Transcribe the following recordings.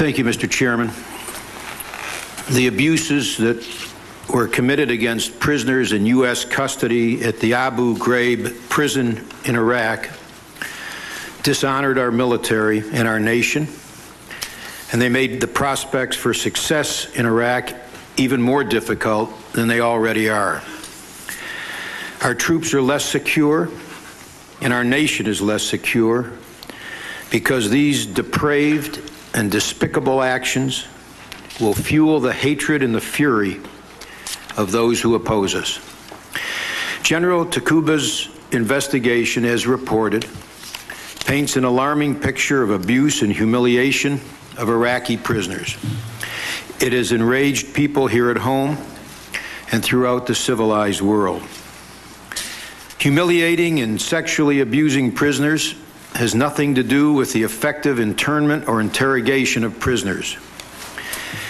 Thank you, Mr. Chairman. The abuses that were committed against prisoners in U.S. custody at the Abu Ghraib prison in Iraq dishonored our military and our nation, and they made the prospects for success in Iraq even more difficult than they already are. Our troops are less secure, and our nation is less secure because these depraved and despicable actions will fuel the hatred and the fury of those who oppose us. General Takuba's investigation, as reported, paints an alarming picture of abuse and humiliation of Iraqi prisoners. It has enraged people here at home and throughout the civilized world. Humiliating and sexually abusing prisoners has nothing to do with the effective internment or interrogation of prisoners.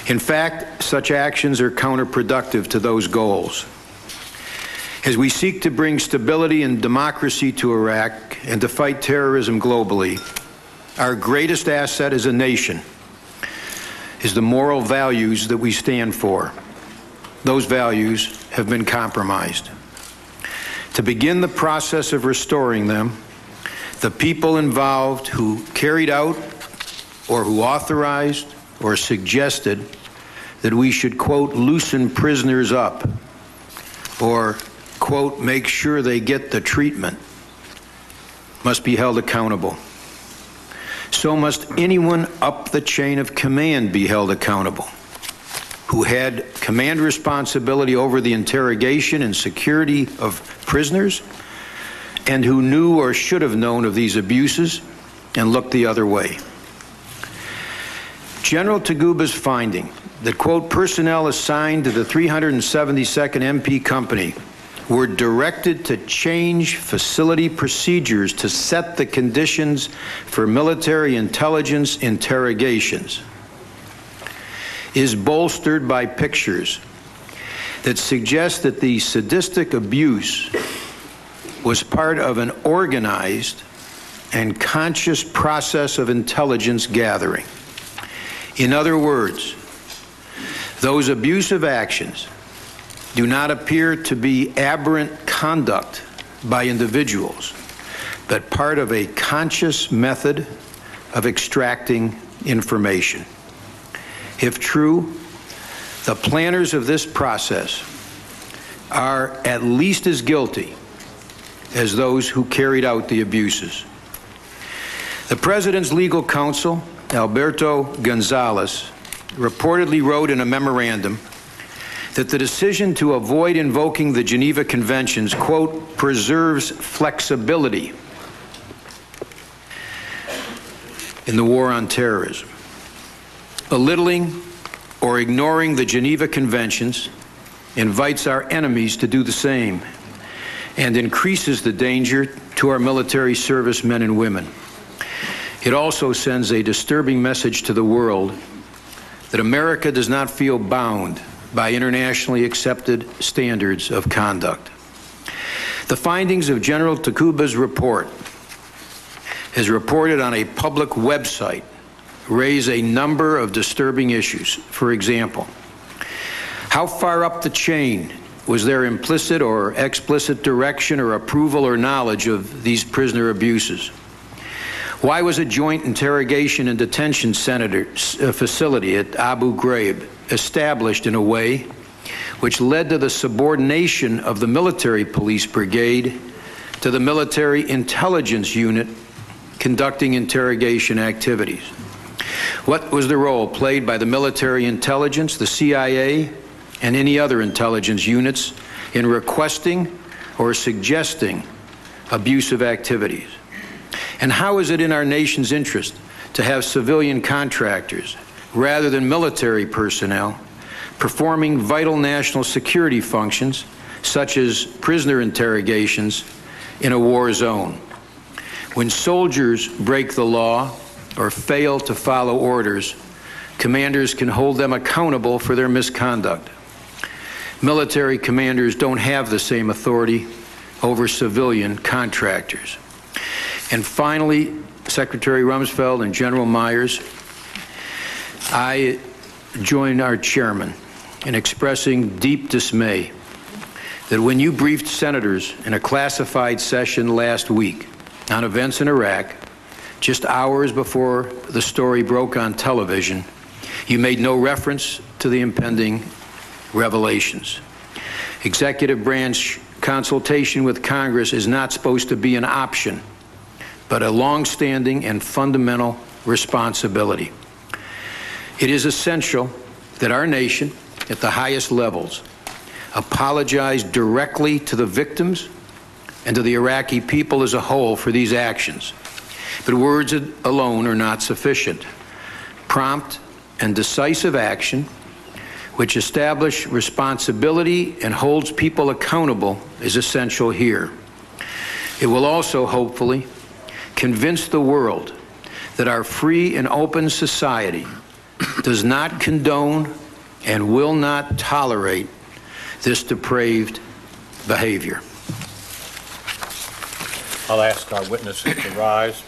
In fact, such actions are counterproductive to those goals. As we seek to bring stability and democracy to Iraq and to fight terrorism globally, our greatest asset as a nation is the moral values that we stand for. Those values have been compromised. To begin the process of restoring them, the people involved who carried out or who authorized or suggested that we should, quote, loosen prisoners up or, quote, make sure they get the treatment must be held accountable. So must anyone up the chain of command be held accountable who had command responsibility over the interrogation and security of prisoners and who knew or should have known of these abuses and looked the other way. General Takuba's finding that, quote, personnel assigned to the 372nd MP Company were directed to change facility procedures to set the conditions for military intelligence interrogations is bolstered by pictures that suggest that the sadistic abuse was part of an organized and conscious process of intelligence gathering. In other words, those abusive actions do not appear to be aberrant conduct by individuals, but part of a conscious method of extracting information. If true, the planners of this process are at least as guilty as those who carried out the abuses. The President's legal counsel, Alberto Gonzales, reportedly wrote in a memorandum that the decision to avoid invoking the Geneva Conventions, quote, preserves flexibility in the war on terrorism. Belittling or ignoring the Geneva Conventions invites our enemies to do the same and increases the danger to our military servicemen and women. It also sends a disturbing message to the world that America does not feel bound by internationally accepted standards of conduct. The findings of General Takuba's report, as reported on a public website, raise a number of disturbing issues. For example, how far up the chain was there implicit or explicit direction or approval or knowledge of these prisoner abuses? Why was a joint interrogation and detention facility at Abu Ghraib established in a way which led to the subordination of the military police brigade to the military intelligence unit conducting interrogation activities? What was the role played by the military intelligence, the CIA, and any other intelligence units in requesting or suggesting abusive activities? And how is it in our nation's interest to have civilian contractors, rather than military personnel, performing vital national security functions, such as prisoner interrogations, in a war zone? When soldiers break the law or fail to follow orders, commanders can hold them accountable for their misconduct. Military commanders don't have the same authority over civilian contractors. And finally, Secretary Rumsfeld and General Myers, I join our chairman in expressing deep dismay that when you briefed senators in a classified session last week on events in Iraq, just hours before the story broke on television, you made no reference to the impending revelations. Executive branch consultation with Congress is not supposed to be an option, but a long-standing and fundamental responsibility. It is essential that our nation, at the highest levels, apologize directly to the victims and to the Iraqi people as a whole for these actions. But words alone are not sufficient. Prompt and decisive action, which establish responsibility and holds people accountable, is essential here. It will also, hopefully, convince the world that our free and open society does not condone and will not tolerate this depraved behavior. I'll ask our witnesses to rise.